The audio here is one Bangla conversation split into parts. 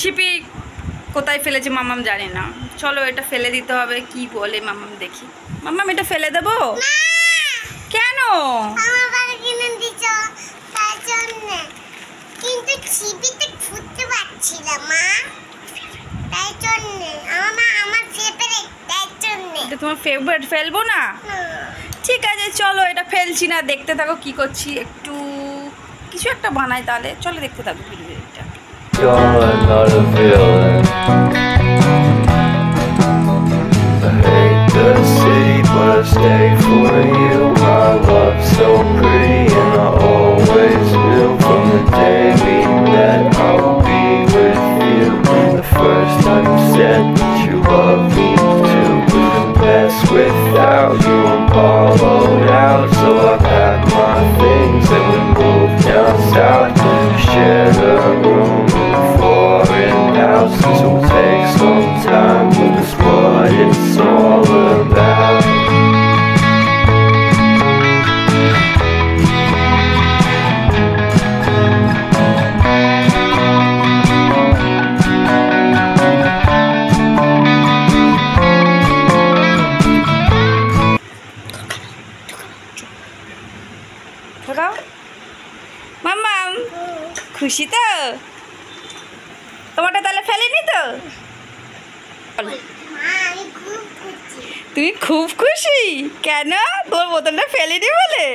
ছিপি কোথায় ফেলেছে মামাম জানি না। চলো এটা ফেলে দিতে হবে, কি বলে মামাম দেখি। মামাম এটা ফেলে দেবো? কেন? কিন্তু ছিপিতে ফুটতে পারছিল মা, তাই জন্য আমার ফেভারিট, তাই জন্য। এটা তোমার ফেভারিট, ফেলবো না? ঠিক আছে চলো এটা ফেলছি না, দেখতে থাকো কি করছি। একটু কিছু একটা বানাই তাহলে, চলো দেখতে থাকো ভিডিওটা। Without you I'm hollowed out, so I packed my things and we moved down south. Share a room in a foreign house, so it'll take some time, but that's what it's all about. মাম্মাম খুশি তো? তোমারটা তাহলে ফেলেনি তো? তুমি খুব খুশি? কেন? তোর বোতলটা ফেলেনি বলে?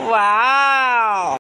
ওয়াও।